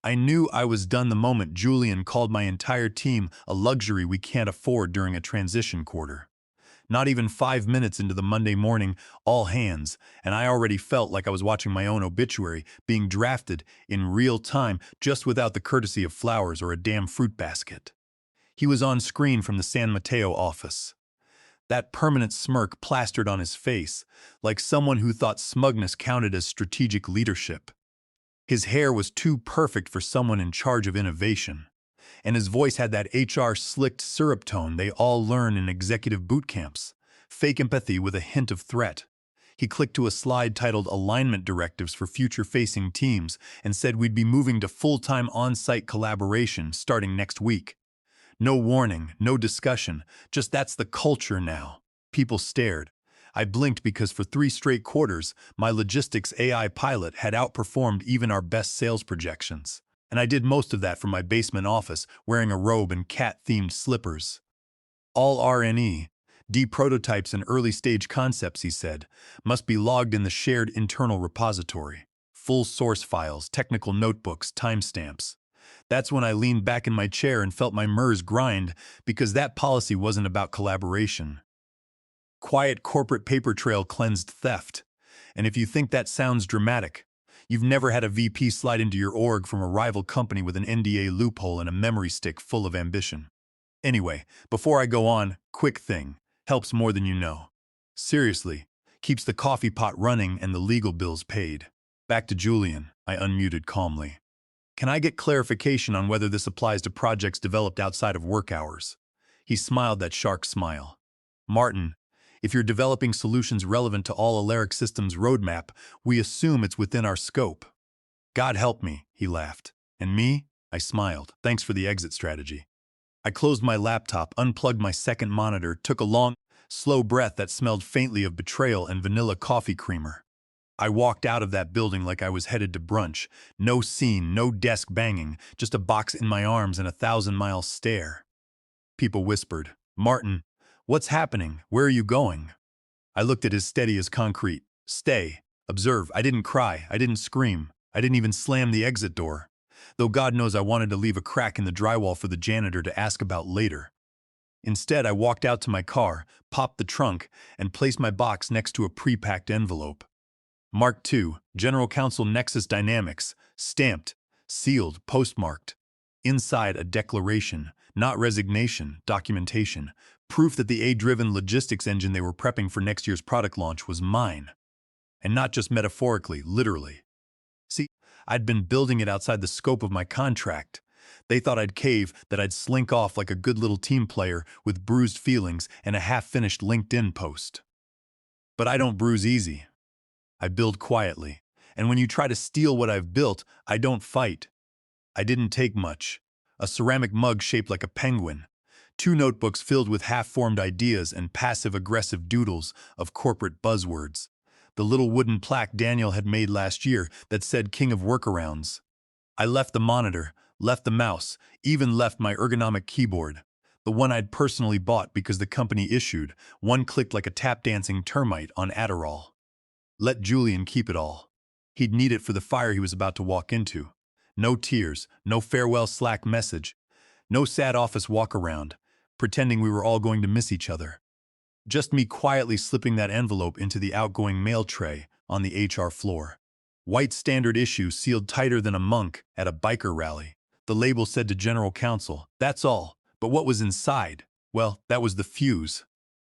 I knew I was done the moment Julian called my entire team a luxury we can't afford during a transition quarter. Not even 5 minutes into the Monday morning, all hands, and I already felt like I was watching my own obituary being drafted in real time just without the courtesy of flowers or a damn fruit basket. He was on screen from the San Mateo office. That permanent smirk plastered on his face, like someone who thought smugness counted as strategic leadership. His hair was too perfect for someone in charge of innovation, and his voice had that HR slicked syrup tone they all learn in executive boot camps, fake empathy with a hint of threat. He clicked to a slide titled Alignment Directives for Future-Facing Teams and said we'd be moving to full-time on-site collaboration starting next week. No warning, no discussion, just that's the culture now. People stared. I blinked because for 3 straight quarters, my logistics AI pilot had outperformed even our best sales projections. And I did most of that from my basement office, wearing a robe and cat-themed slippers. All R&E, D prototypes and early-stage concepts, he said, must be logged in the shared internal repository. Full source files, technical notebooks, timestamps. That's when I leaned back in my chair and felt my MERS grind because that policy wasn't about collaboration. Quiet corporate paper trail cleansed theft. And if you think that sounds dramatic, you've never had a VP slide into your org from a rival company with an NDA loophole and a memory stick full of ambition. Anyway, before I go on, quick thing. Helps more than you know. Seriously, keeps the coffee pot running and the legal bills paid. Back to Julian, I unmuted calmly. Can I get clarification on whether this applies to projects developed outside of work hours? He smiled that shark smile. Martin, if you're developing solutions relevant to all Alaric Systems' roadmap, we assume it's within our scope. God help me, he laughed. And me? I smiled. Thanks for the exit strategy. I closed my laptop, unplugged my second monitor, took a long, slow breath that smelled faintly of betrayal and vanilla coffee creamer. I walked out of that building like I was headed to brunch. No scene, no desk banging, just a box in my arms and a 1,000-mile stare. People whispered, Martin, what's happening? Where are you going? I looked at his steady as concrete. Stay. Observe. I didn't cry. I didn't scream. I didn't even slam the exit door. Though God knows I wanted to leave a crack in the drywall for the janitor to ask about later. Instead, I walked out to my car, popped the trunk, and placed my box next to a pre-packed envelope. Mark II, General Counsel Nexus Dynamics, stamped, sealed, postmarked. Inside a declaration, not resignation, documentation, proof that the A-driven logistics engine they were prepping for next year's product launch was mine. And not just metaphorically, literally. See, I'd been building it outside the scope of my contract. They thought I'd cave, that I'd slink off like a good little team player with bruised feelings and a half-finished LinkedIn post. But I don't bruise easy. I build quietly, and when you try to steal what I've built, I don't fight. I didn't take much. A ceramic mug shaped like a penguin, 2 notebooks filled with half-formed ideas and passive-aggressive doodles of corporate buzzwords, the little wooden plaque Daniel had made last year that said King of Workarounds. I left the monitor, left the mouse, even left my ergonomic keyboard, the one I'd personally bought because the company issued, one clicked like a tap-dancing termite on Adderall. Let Julian keep it all. He'd need it for the fire he was about to walk into. No tears, no farewell Slack message, no sad office walk-around, pretending we were all going to miss each other. Just me quietly slipping that envelope into the outgoing mail tray on the HR floor. White standard issue sealed tighter than a monk at a biker rally. The label said to General Counsel, that's all, but what was inside? Well, that was the fuse.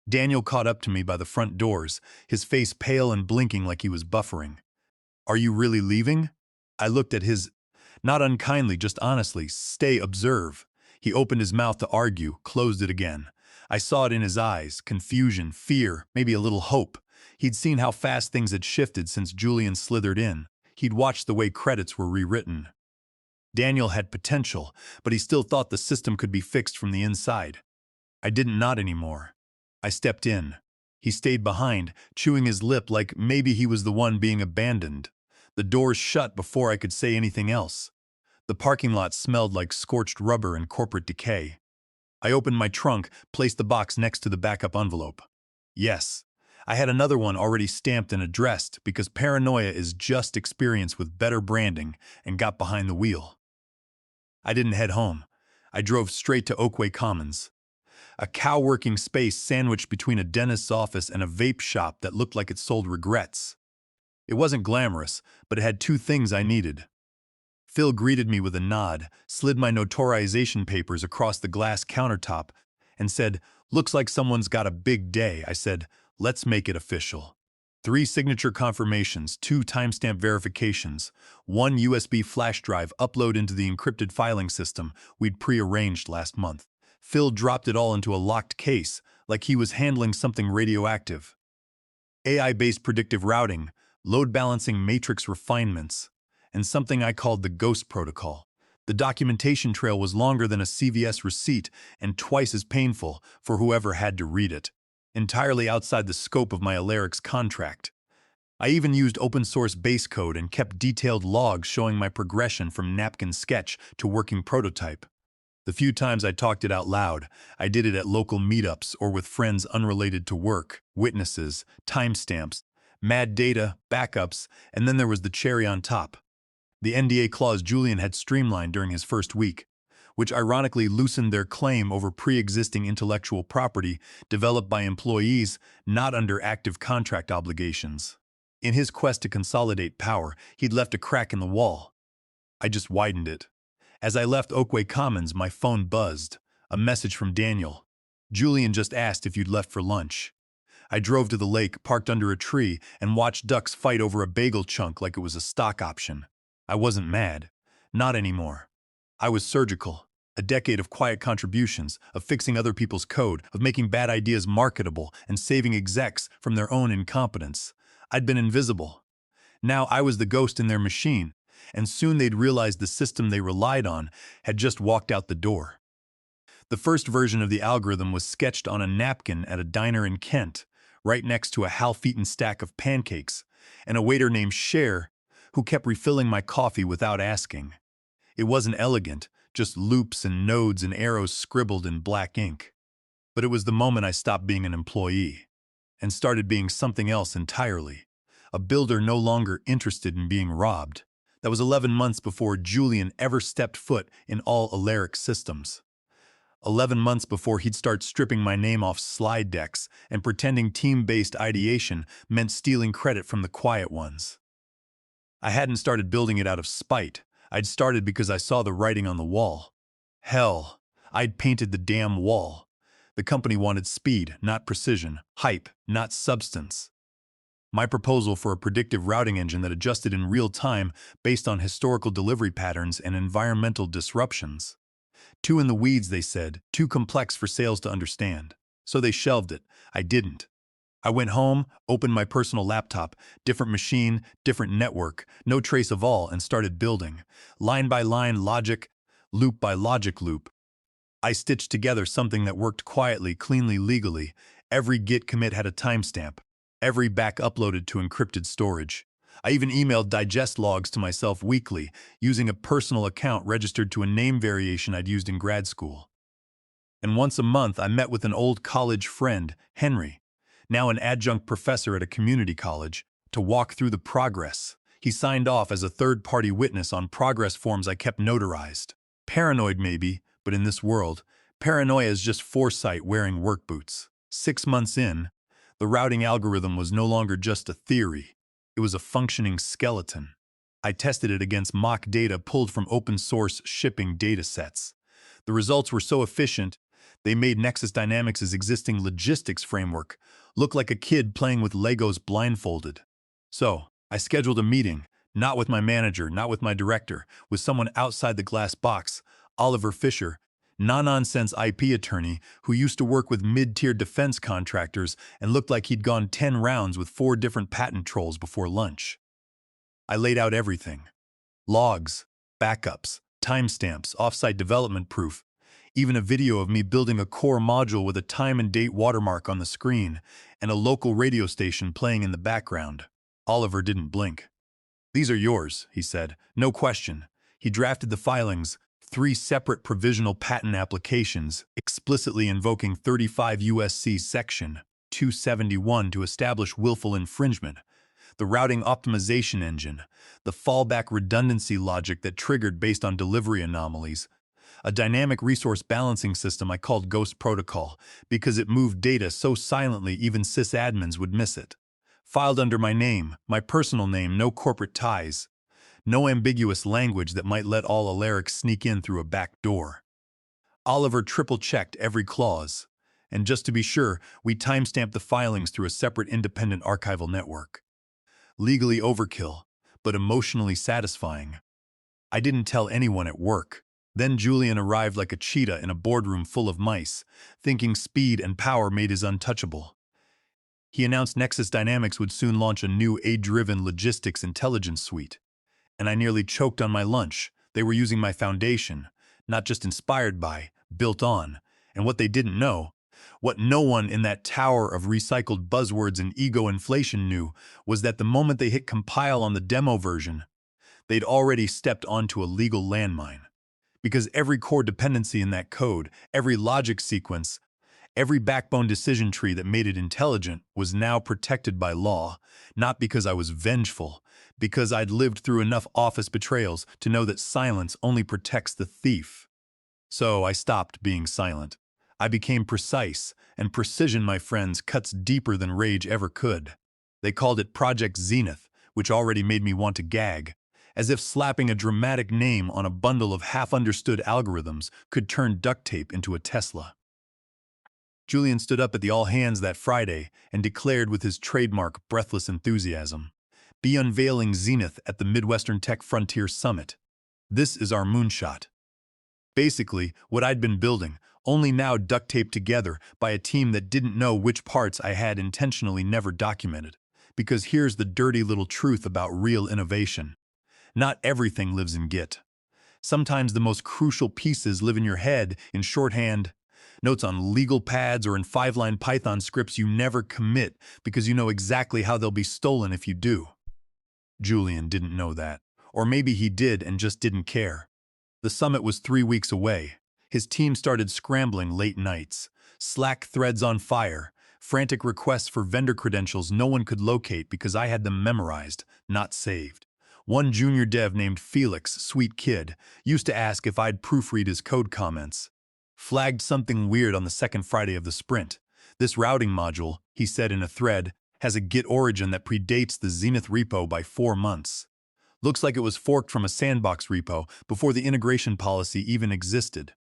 Daniel caught up to me by the front doors, his face pale and blinking like he was buffering. Are you really leaving? I looked at his, not unkindly, just honestly, stay, observe. He opened his mouth to argue, closed it again. I saw it in his eyes, confusion, fear, maybe a little hope. He'd seen how fast things had shifted since Julian slithered in. He'd watched the way credits were rewritten. Daniel had potential, but he still thought the system could be fixed from the inside. I didn't nod anymore. I stepped in. He stayed behind, chewing his lip like maybe he was the one being abandoned. The doors shut before I could say anything else. The parking lot smelled like scorched rubber and corporate decay. I opened my trunk, placed the box next to the backup envelope. Yes, I had another one already stamped and addressed because paranoia is just experience with better branding, and got behind the wheel. I didn't head home. I drove straight to Oakway Commons, a cow-working space sandwiched between a dentist's office and a vape shop that looked like it sold regrets. It wasn't glamorous, but it had two things I needed. Phil greeted me with a nod, slid my notarization papers across the glass countertop, and said, "Looks like someone's got a big day." I said, "Let's make it official." 3 signature confirmations, 2 timestamp verifications, 1 USB flash drive upload into the encrypted filing system we'd pre-arranged last month. Phil dropped it all into a locked case, like he was handling something radioactive. AI-based predictive routing, load balancing matrix refinements, and something I called the Ghost Protocol. The documentation trail was longer than a CVS receipt and twice as painful for whoever had to read it, entirely outside the scope of my Alerix contract. I even used open-source base code and kept detailed logs showing my progression from napkin sketch to working prototype. The few times I talked it out loud, I did it at local meetups or with friends unrelated to work, witnesses, timestamps, mad data, backups, and then there was the cherry on top. The NDA clause Julian had streamlined during his first week, which ironically loosened their claim over pre-existing intellectual property developed by employees not under active contract obligations. In his quest to consolidate power, he'd left a crack in the wall. I just widened it. As I left Oakway Commons, my phone buzzed. A message from Daniel. "Julian just asked if you'd left for lunch." I drove to the lake, parked under a tree, and watched ducks fight over a bagel chunk like it was a stock option. I wasn't mad. Not anymore. I was surgical. A decade of quiet contributions, of fixing other people's code, of making bad ideas marketable and saving execs from their own incompetence. I'd been invisible. Now I was the ghost in their machine, and soon they'd realize the system they relied on had just walked out the door. The first version of the algorithm was sketched on a napkin at a diner in Kent, right next to a half-eaten stack of pancakes, and a waiter named Cher who kept refilling my coffee without asking. It wasn't elegant, just loops and nodes and arrows scribbled in black ink. But it was the moment I stopped being an employee and started being something else entirely. A builder no longer interested in being robbed. That was 11 months before Julian ever stepped foot in all Alerix systems. 11 months before he'd start stripping my name off slide decks and pretending team-based ideation meant stealing credit from the quiet ones. I hadn't started building it out of spite. I'd started because I saw the writing on the wall. Hell, I'd painted the damn wall. The company wanted speed, not precision, hype, not substance. My proposal for a predictive routing engine that adjusted in real time based on historical delivery patterns and environmental disruptions. Too in the weeds, they said, too complex for sales to understand. So they shelved it. I didn't. I went home, opened my personal laptop, different machine, different network, no trace of all, and started building. Line by line logic, loop by logic loop. I stitched together something that worked quietly, cleanly, legally. Every git commit had a timestamp. Every back uploaded to encrypted storage. I even emailed digest logs to myself weekly, using a personal account registered to a name variation I'd used in grad school. And once a month, I met with an old college friend, Henry, now an adjunct professor at a community college, to walk through the progress. He signed off as a third-party witness on progress forms I kept notarized. Paranoid maybe, but in this world, paranoia is just foresight wearing work boots. 6 months in, the routing algorithm was no longer just a theory. It was a functioning skeleton. I tested it against mock data pulled from open-source shipping datasets. The results were so efficient, they made Nexus Dynamics' existing logistics framework look like a kid playing with Legos blindfolded. So, I scheduled a meeting, not with my manager, not with my director, with someone outside the glass box, Oliver Fisher, no-nonsense IP attorney who used to work with mid-tier defense contractors and looked like he'd gone 10 rounds with 4 different patent trolls before lunch. I laid out everything. Logs, backups, timestamps, offsite development proof, even a video of me building a core module with a time and date watermark on the screen and a local radio station playing in the background. Oliver didn't blink. "These are yours," he said. "No question." He drafted the filings, 3 separate provisional patent applications, explicitly invoking 35 U.S.C. Section 271 to establish willful infringement, the routing optimization engine, the fallback redundancy logic that triggered based on delivery anomalies, a dynamic resource balancing system I called Ghost Protocol because it moved data so silently even sysadmins would miss it. Filed under my name, my personal name, no corporate ties, no ambiguous language that might let all Alarics sneak in through a back door. Oliver triple-checked every clause, and just to be sure, we timestamped the filings through a separate independent archival network. Legally overkill, but emotionally satisfying. I didn't tell anyone at work. Then Julian arrived like a cheetah in a boardroom full of mice, thinking speed and power made his untouchable. He announced Nexus Dynamics would soon launch a new AI-driven logistics intelligence suite. And I nearly choked on my lunch. They were using my foundation, not just inspired by, built on. And what they didn't know, what no one in that tower of recycled buzzwords and ego inflation knew, was that the moment they hit compile on the demo version, they'd already stepped onto a legal landmine. Because every core dependency in that code, every logic sequence, every backbone decision tree that made it intelligent was now protected by law, not because I was vengeful, because I'd lived through enough office betrayals to know that silence only protects the thief. So I stopped being silent. I became precise, and precision, my friends, cuts deeper than rage ever could. They called it Project Zenith, which already made me want to gag, as if slapping a dramatic name on a bundle of half-understood algorithms could turn duct tape into a Tesla. Julian stood up at the all-hands that Friday and declared with his trademark breathless enthusiasm, "Be unveiling Zenith at the Midwestern Tech Frontier Summit. This is our moonshot." Basically, what I'd been building, only now duct taped together by a team that didn't know which parts I had intentionally never documented. Because here's the dirty little truth about real innovation. Not everything lives in Git. Sometimes the most crucial pieces live in your head, in shorthand, notes on legal pads, or in 5-line Python scripts you never commit because you know exactly how they'll be stolen if you do. Julian didn't know that. Or maybe he did and just didn't care. The summit was 3 weeks away. His team started scrambling late nights, Slack threads on fire, frantic requests for vendor credentials no one could locate because I had them memorized, not saved. One junior dev named Felix, sweet kid, used to ask if I'd proofread his code comments. Flagged something weird on the second Friday of the sprint. This routing module, he said in a thread, has a Git origin that predates the Zenith repo by 4 months. Looks like it was forked from a sandbox repo before the integration policy even existed.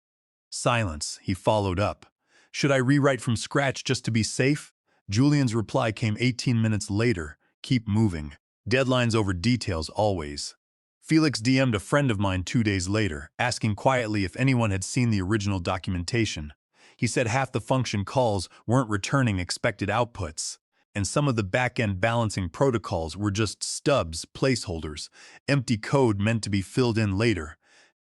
Silence, he followed up. Should I rewrite from scratch just to be safe? Julian's reply came 18 minutes later. Keep moving. Deadlines over details always. Felix DM'd a friend of mine 2 days later, asking quietly if anyone had seen the original documentation. He said half the function calls weren't returning expected outputs, and some of the back-end balancing protocols were just stubs, placeholders, empty code meant to be filled in later.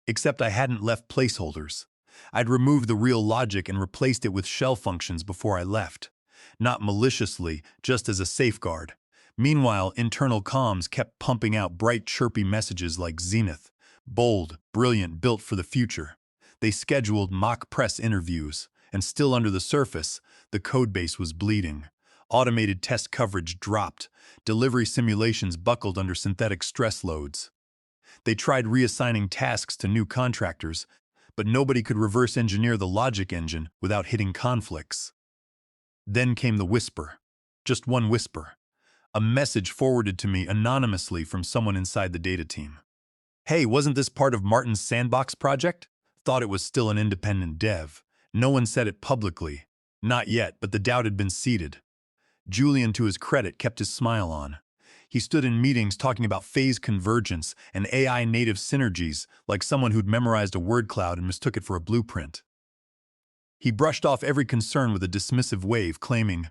Except I hadn't left placeholders. I'd removed the real logic and replaced it with shell functions before I left. Not maliciously, just as a safeguard. Meanwhile, internal comms kept pumping out bright, chirpy messages like Zenith. Bold, brilliant, built for the future. They scheduled mock press interviews, and still under the surface, the codebase was bleeding. Automated test coverage dropped. Delivery simulations buckled under synthetic stress loads. They tried reassigning tasks to new contractors, but nobody could reverse engineer the logic engine without hitting conflicts. Then came the whisper. Just one whisper. A message forwarded to me anonymously from someone inside the data team. "Hey, wasn't this part of Martin's sandbox project?" Thought it was still an independent dev. No one said it publicly. Not yet, but the doubt had been seeded. Julian, to his credit, kept his smile on. He stood in meetings talking about phase convergence and AI-native synergies like someone who'd memorized a word cloud and mistook it for a blueprint. He brushed off every concern with a dismissive wave, claiming,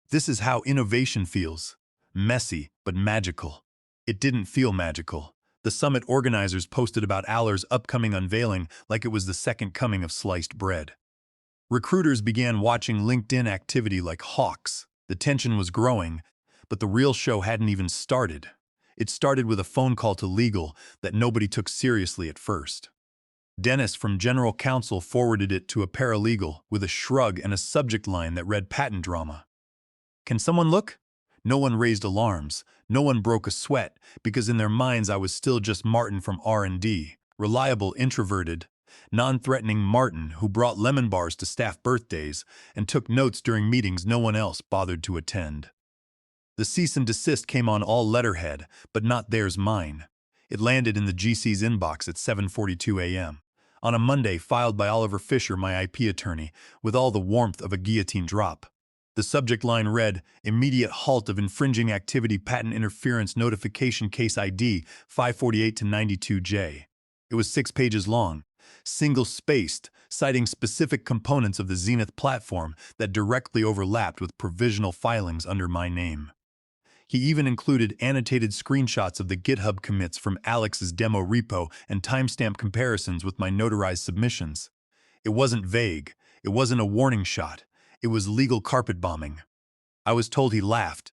"This is how innovation feels. Messy, but magical." It didn't feel magical. The summit organizers posted about Aller's upcoming unveiling like it was the second coming of sliced bread. Recruiters began watching LinkedIn activity like hawks. The tension was growing, but the real show hadn't even started. It started with a phone call to legal that nobody took seriously at first. Dennis from General Counsel forwarded it to a paralegal with a shrug and a subject line that read patent drama. "Can someone look?" No one raised alarms. No one broke a sweat, because in their minds I was still just Martin from R&D, reliable, introverted, Non-threatening Martin, who brought lemon bars to staff birthdays and took notes during meetings no one else bothered to attend. The cease and desist came on all letterhead, but not theirs mine. It landed in the GC's inbox at 7:42 a.m. on a Monday, filed by Oliver Fisher, my IP attorney, with all the warmth of a guillotine drop. The subject line read, "Immediate halt of infringing activity, patent interference notification, case ID 548-92J." It was 6 pages long, single-spaced, citing specific components of the Zenith platform that directly overlapped with provisional filings under my name. He even included annotated screenshots of the GitHub commits from Alex's demo repo and timestamp comparisons with my notarized submissions. It wasn't vague. It wasn't a warning shot. It was legal carpet bombing. I was told he laughed,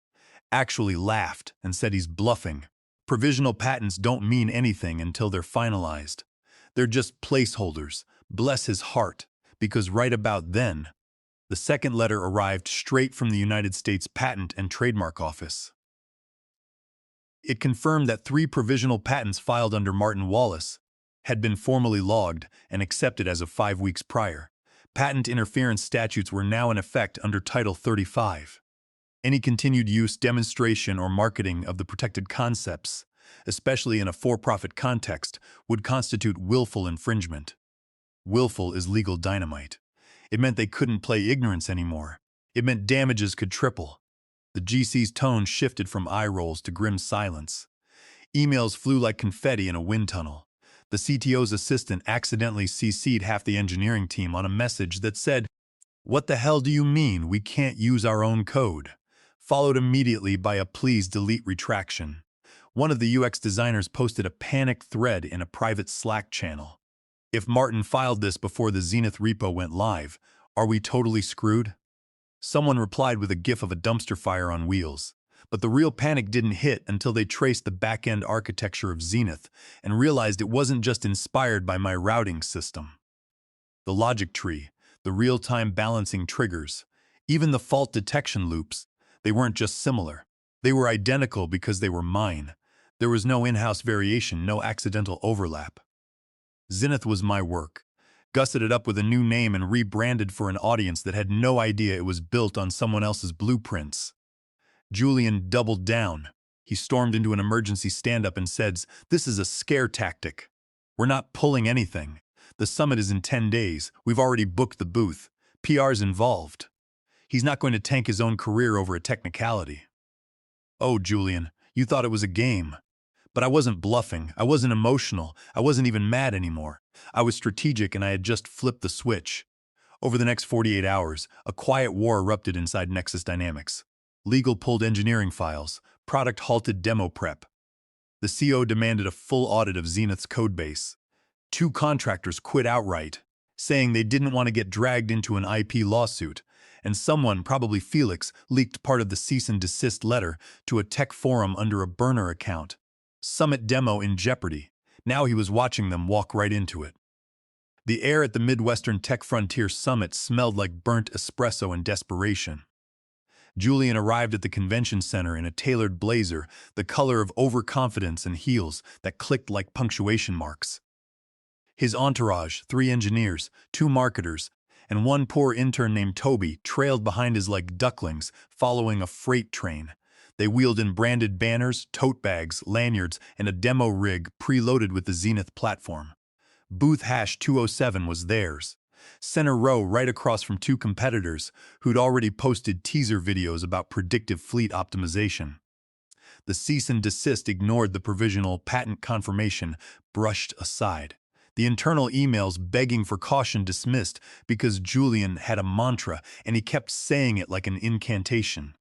actually laughed, and said he's bluffing. Provisional patents don't mean anything until they're finalized. They're just placeholders, bless his heart, because right about then, the second letter arrived straight from the United States Patent and Trademark Office. It confirmed that 3 provisional patents filed under Martin Wallace had been formally logged and accepted as of 5 weeks prior. Patent interference statutes were now in effect under Title 35. Any continued use, demonstration, or marketing of the protected concepts, especially in a for-profit context, would constitute willful infringement. Willful is legal dynamite. It meant they couldn't play ignorance anymore. It meant damages could triple. The GC's tone shifted from eye rolls to grim silence. Emails flew like confetti in a wind tunnel. The CTO's assistant accidentally CC'd half the engineering team on a message that said, "What the hell do you mean we can't use our own code?" Followed immediately by a please delete retraction. One of the UX designers posted a panicked thread in a private Slack channel. "If Martin filed this before the Zenith repo went live, are we totally screwed?" Someone replied with a gif of a dumpster fire on wheels. But the real panic didn't hit until they traced the back-end architecture of Zenith and realized it wasn't just inspired by my routing system. The logic tree, the real-time balancing triggers, even the fault detection loops, they weren't just similar. They were identical because they were mine. There was no in-house variation, no accidental overlap. Zenith was my work, gusseted up with a new name and rebranded for an audience that had no idea it was built on someone else's blueprints. Julian doubled down. He stormed into an emergency stand-up and said, "This is a scare tactic. We're not pulling anything. The summit is in 10 days. We've already booked the booth. PR's involved." He's not going to tank his own career over a technicality. "Oh, Julian, you thought it was a game." But I wasn't bluffing. I wasn't emotional. I wasn't even mad anymore. I was strategic, and I had just flipped the switch. Over the next 48 hours, a quiet war erupted inside Nexus Dynamics. Legal pulled engineering files. Product halted demo prep. The CO demanded a full audit of Zenith's codebase. 2 contractors quit outright, saying they didn't want to get dragged into an IP lawsuit. And someone, probably Felix, leaked part of the cease and desist letter to a tech forum under a burner account. Summit demo in jeopardy. Now he was watching them walk right into it. The air at the Midwestern Tech Frontier Summit smelled like burnt espresso and desperation. Julian arrived at the convention center in a tailored blazer, the color of overconfidence, and heels that clicked like punctuation marks. His entourage, 3 engineers, 2 marketers, and 1 poor intern named Toby, trailed behind us like ducklings following a freight train. They wheeled in branded banners, tote bags, lanyards, and a demo rig preloaded with the Zenith platform. Booth hash 207 was theirs. Center row, right across from 2 competitors who'd already posted teaser videos about predictive fleet optimization. The cease and desist ignored the provisional patent confirmation, brushed aside. The internal emails begging for caution dismissed because Julian had a mantra and he kept saying it like an incantation.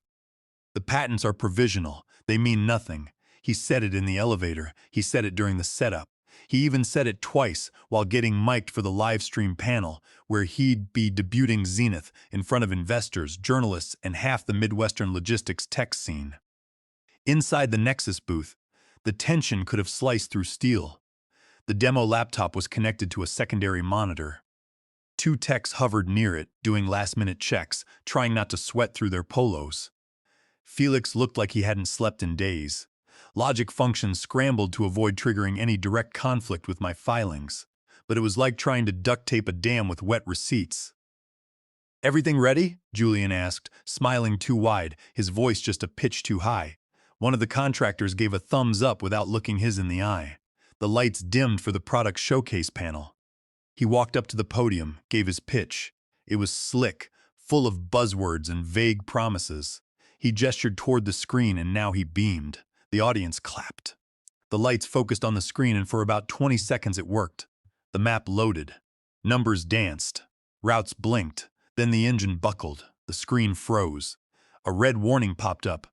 "The patents are provisional. They mean nothing." He said it in the elevator. He said it during the setup. He even said it twice while getting mic'd for the live stream panel, where he'd be debuting Zenith in front of investors, journalists, and half the Midwestern logistics tech scene. Inside the Nexus booth, the tension could have sliced through steel. The demo laptop was connected to a secondary monitor. 2 techs hovered near it, doing last-minute checks, trying not to sweat through their polos. Felix looked like he hadn't slept in days. Logic functions scrambled to avoid triggering any direct conflict with my filings. but it was like trying to duct tape a dam with wet receipts. "Everything ready?" Julian asked, smiling too wide, his voice just a pitch too high. One of the contractors gave a thumbs up without looking his in the eye. The lights dimmed for the product showcase panel. He walked up to the podium, gave his pitch. It was slick, full of buzzwords and vague promises. He gestured toward the screen and now he beamed. The audience clapped. The lights focused on the screen and for about 20 seconds it worked. The map loaded. Numbers danced. Routes blinked. Then the engine buckled. The screen froze. A red warning popped up.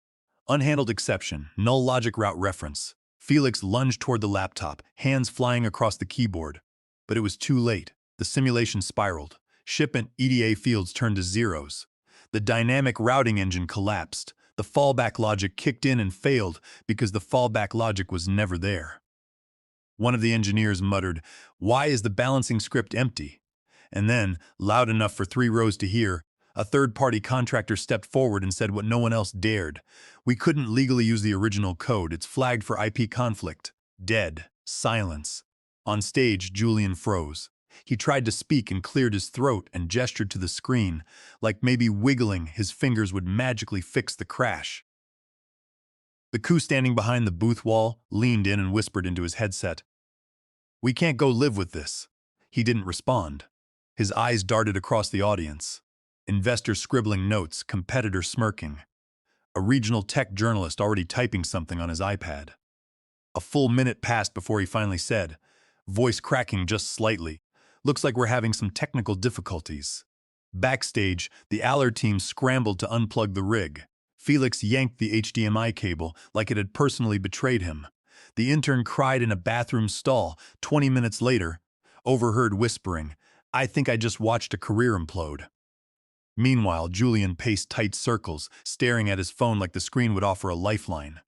Unhandled exception, null logic route reference. Felix lunged toward the laptop, hands flying across the keyboard. But it was too late. The simulation spiraled. Shipment EDA fields turned to zeros. The dynamic routing engine collapsed. The fallback logic kicked in and failed because the fallback logic was never there. One of the engineers muttered, "Why is the balancing script empty?" And then, loud enough for 3 rows to hear, a third-party contractor stepped forward and said what no one else dared. "We couldn't legally use the original code. It's flagged for IP conflict." Dead. Silence. On stage, Julian froze. He tried to speak and cleared his throat and gestured to the screen, like maybe wiggling his fingers would magically fix the crash. The crew standing behind the booth wall leaned in and whispered into his headset, "We can't go live with this." He didn't respond. His eyes darted across the audience. Investors scribbling notes, competitors smirking. A regional tech journalist already typing something on his iPad. A full minute passed before he finally said, voice cracking just slightly, "Looks like we're having some technical difficulties." Backstage, the Aller team scrambled to unplug the rig. Felix yanked the HDMI cable like it had personally betrayed him. The intern cried in a bathroom stall. 20 minutes later, overheard whispering, "I think I just watched a career implode." Meanwhile, Julian paced tight circles, staring at his phone like the screen would offer a lifeline.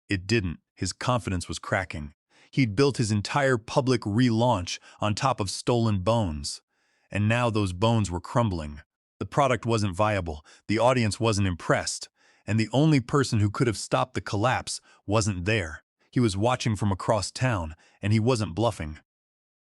It didn't. His confidence was cracking. He'd built his entire public relaunch on top of stolen bones. And now those bones were crumbling. The product wasn't viable, the audience wasn't impressed, and the only person who could have stopped the collapse wasn't there. He was watching from across town, and he wasn't bluffing.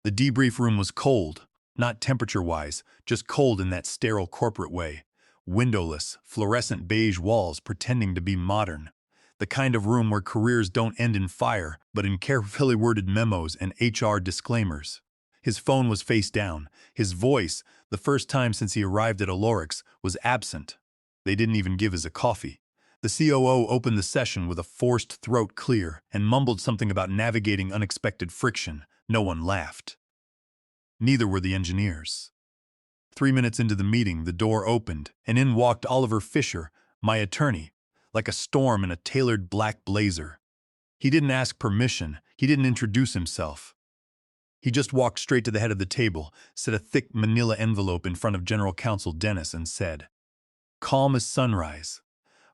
The debrief room was cold. Not temperature-wise, just cold in that sterile corporate way. Windowless, fluorescent beige walls pretending to be modern. The kind of room where careers don't end in fire, but in carefully worded memos and HR disclaimers. His phone was face down. His voice, the first time since he arrived at Alorix, was absent. They didn't even give us a coffee. The COO opened the session with a forced throat clear and mumbled something about navigating unexpected friction. No one laughed. Neither were the engineers. 3 minutes into the meeting, the door opened, and in walked Oliver Fisher, my attorney, like a storm in a tailored black blazer. He didn't ask permission, he didn't introduce himself. He just walked straight to the head of the table, set a thick manila envelope in front of General Counsel Dennis and said, "Calm as sunrise.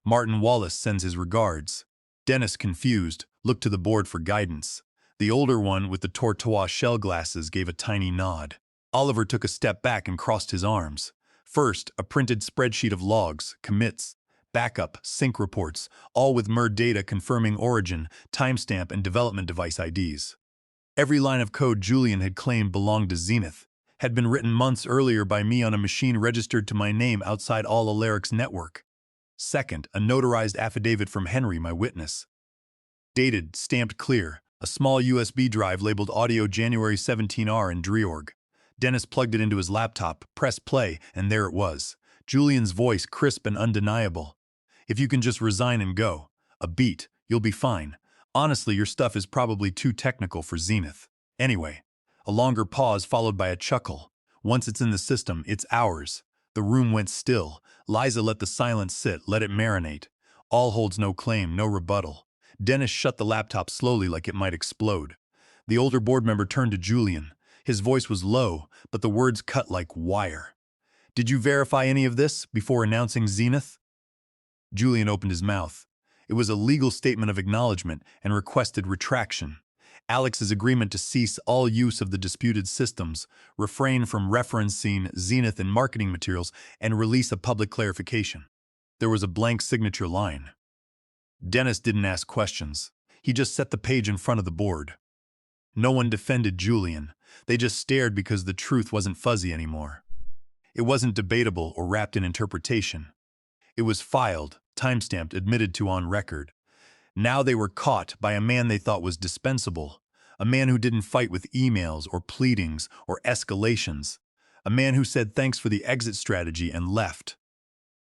Martin Wallace sends his regards." Dennis, confused, looked to the board for guidance. The older one with the tortoise shell glasses gave a tiny nod. Oliver took a step back and crossed his arms. First, a printed spreadsheet of logs, commits, backup, sync reports, all with MER data confirming origin, timestamp, and development device IDs. Every line of code Julian had claimed belonged to Zenith, had been written months earlier by me on a machine registered to my name outside all Alaric's network. Second, a notarized affidavit from Henry, my witness. Dated, stamped clear, a small USB drive labeled Audio January 17R in Dreorg. Dennis plugged it into his laptop, pressed play, and there it was. Julian's voice, crisp and undeniable. "If you can just resign and go. A beat. You'll be fine. Honestly, your stuff is probably too technical for Zenith. Anyway." A longer pause followed by a chuckle. "Once it's in the system, it's ours." The room went still. Liza let the silence sit, let it marinate. All holds no claim, no rebuttal. Dennis shut the laptop slowly like it might explode. The older board member turned to Julian. His voice was low, but the words cut like wire. "Did you verify any of this before announcing Zenith?" Julian opened his mouth. It was a legal statement of acknowledgement and requested retraction. Alex's agreement to cease all use of the disputed systems, refrain from referencing Zenith in marketing materials, and release a public clarification. There was a blank signature line. Dennis didn't ask questions. He just set the page in front of the board. No one defended Julian. They just stared because the truth wasn't fuzzy anymore. It wasn't debatable or wrapped in interpretation. It was filed, timestamped, admitted to on record. Now they were caught by a man they thought was dispensable, a man who didn't fight with emails or pleadings or escalations, a man who said thanks for the exit strategy and left.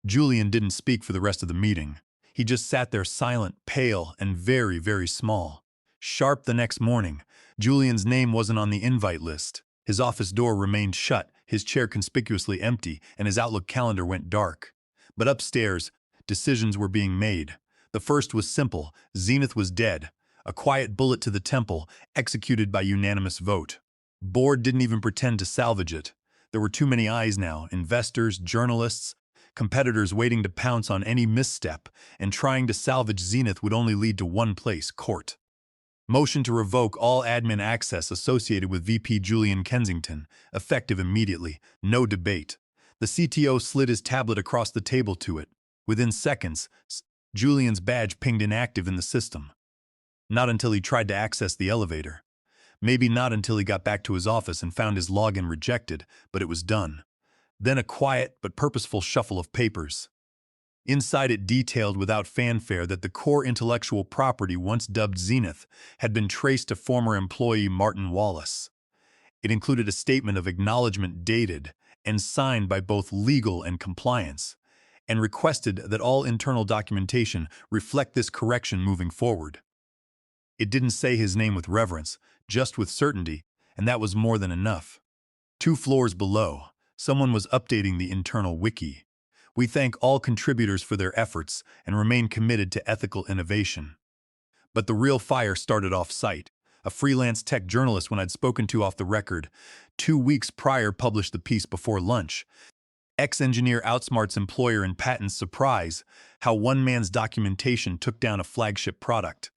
Julian didn't speak for the rest of the meeting. He just sat there silent, pale, and very, very small. Sharp the next morning, Julian's name wasn't on the invite list. His office door remained shut, his chair conspicuously empty, and his Outlook calendar went dark. But upstairs, decisions were being made. The first was simple: Zenith was dead. A quiet bullet to the temple, executed by unanimous vote. Board didn't even pretend to salvage it. There were too many eyes now: investors, journalists, competitors waiting to pounce on any misstep, and trying to salvage Zenith would only lead to one place: court. Motion to revoke all admin access associated with VP Julian Kensington, effective immediately, no debate. The CTO slid his tablet across the table to it. Within seconds, Julian's badge pinged inactive in the system. Not until he tried to access the elevator. Maybe not until he got back to his office and found his login rejected, but it was done. Then a quiet but purposeful shuffle of papers. Inside it detailed without fanfare that the core intellectual property once dubbed Zenith had been traced to former employee Martin Wallace. It included a statement of acknowledgement dated and signed by both legal and compliance, and requested that all internal documentation reflect this correction moving forward. It didn't say his name with reverence, just with certainty, and that was more than enough. 2 floors below, someone was updating the internal wiki. We thank all contributors for their efforts and remain committed to ethical innovation. But the real fire started off-site. A freelance tech journalist when I'd spoken to off the record 2 weeks prior published the piece before lunch. Ex-engineer outsmarts employer in patents surprise how one man's documentation took down a flagship product.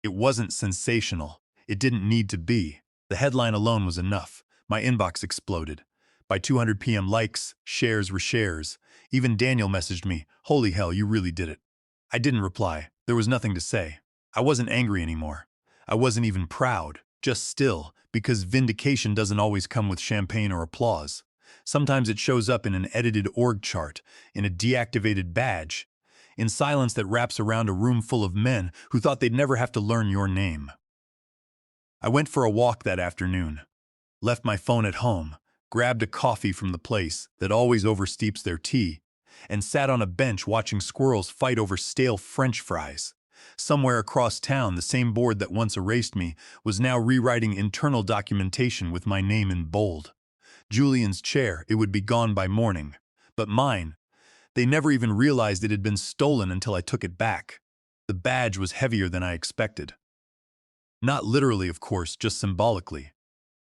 It wasn't sensational. It didn't need to be. The headline alone was enough. My inbox exploded. By 200 p.m. likes, shares, reshares. Even Daniel messaged me, "Holy hell, you really did it." I didn't reply. There was nothing to say. I wasn't angry anymore. I wasn't even proud, just still, because vindication doesn't always come with champagne or applause. Sometimes it shows up in an edited org chart, in a deactivated badge, in silence that wraps around a room full of men who thought they'd never have to learn your name. I went for a walk that afternoon, left my phone at home, grabbed a coffee from the place that always oversteeps their tea, and sat on a bench watching squirrels fight over stale French fries. Somewhere across town, the same board that once erased me was now rewriting internal documentation with my name in bold. Julian's chair, it would be gone by morning. But mine, they never even realized it had been stolen until I took it back. The badge was heavier than I expected. Not literally, of course, just symbolically.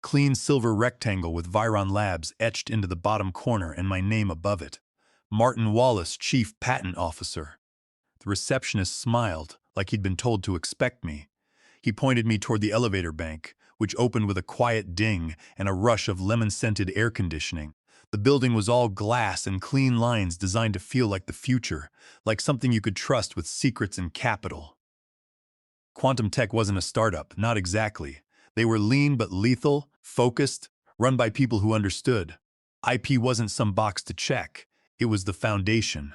Clean silver rectangle with Viron Labs etched into the bottom corner and my name above it. Martin Wallace, Chief Patent Officer. The receptionist smiled, like he'd been told to expect me. He pointed me toward the elevator bank, which opened with a quiet ding and a rush of lemon-scented air conditioning. The building was all glass and clean lines designed to feel like the future, like something you could trust with secrets and capital. Quantum Tech wasn't a startup, not exactly. They were lean but lethal, focused, run by people who understood. IP wasn't some box to check. It was the foundation.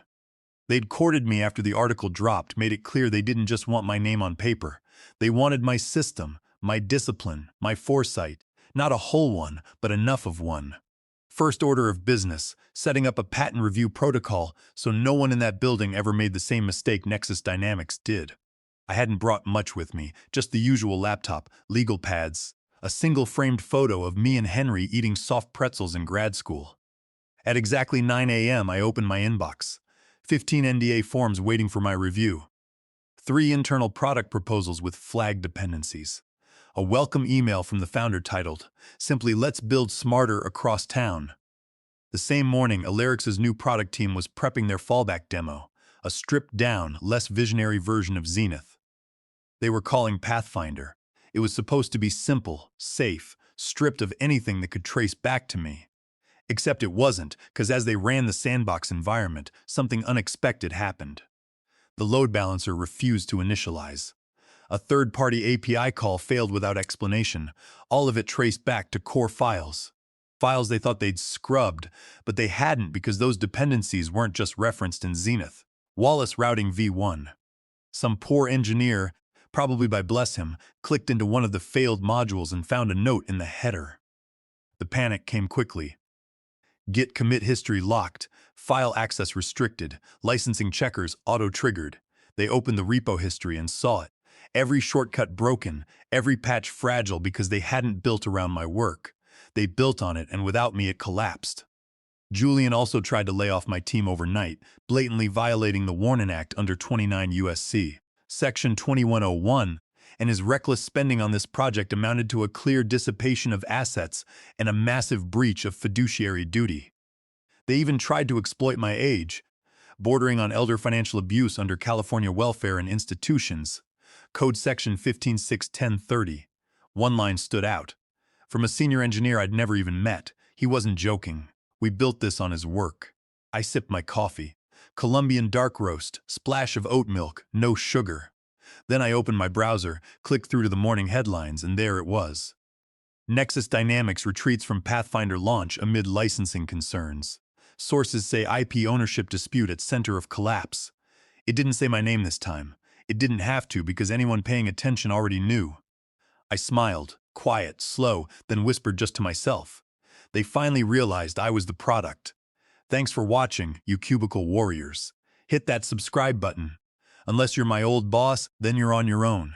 They'd courted me after the article dropped, made it clear they didn't just want my name on paper. They wanted my system, my discipline, my foresight. Not a whole one, but enough of one. First order of business, setting up a patent review protocol so no one in that building ever made the same mistake Nexus Dynamics did. I hadn't brought much with me, just the usual laptop, legal pads, a single framed photo of me and Henry eating soft pretzels in grad school. At exactly 9 a.m., I opened my inbox. 15 NDA forms waiting for my review. 3 internal product proposals with flag dependencies. A welcome email from the founder titled, simply "Let's build smarter across town." The same morning, Alerix's new product team was prepping their fallback demo, a stripped-down, less visionary version of Zenith. They were calling Pathfinder. It was supposed to be simple, safe, stripped of anything that could trace back to me. Except it wasn't, because as they ran the sandbox environment, something unexpected happened. The load balancer refused to initialize. A third-party API call failed without explanation, all of it traced back to core files. Files they thought they'd scrubbed, but they hadn't because those dependencies weren't just referenced in Zenith. Wallace routing v1. Some poor engineer, probably by bless him, clicked into one of the failed modules and found a note in the header. The panic came quickly. Git commit history locked, file access restricted, licensing checkers auto-triggered. They opened the repo history and saw it. Every shortcut broken, every patch fragile because they hadn't built around my work. They built on it, and without me it collapsed. Julian also tried to lay off my team overnight, blatantly violating the Warning Act under 29 USC, Section 2101, and his reckless spending on this project amounted to a clear dissipation of assets and a massive breach of fiduciary duty. They even tried to exploit my age, bordering on elder financial abuse under California Welfare and Institutions, Code Section 1561030. One line stood out. From a senior engineer I'd never even met, he wasn't joking. We built this on his work. I sipped my coffee. Colombian dark roast, splash of oat milk, no sugar. Then I opened my browser, clicked through to the morning headlines, and there it was. Nexus Dynamics retreats from Pathfinder launch amid licensing concerns. Sources say IP ownership dispute at center of collapse. It didn't say my name this time. It didn't have to because anyone paying attention already knew. I smiled, quiet, slow, then whispered just to myself. They finally realized I was the product. Thanks for watching, you cubicle warriors. Hit that subscribe button. Unless you're my old boss, then you're on your own.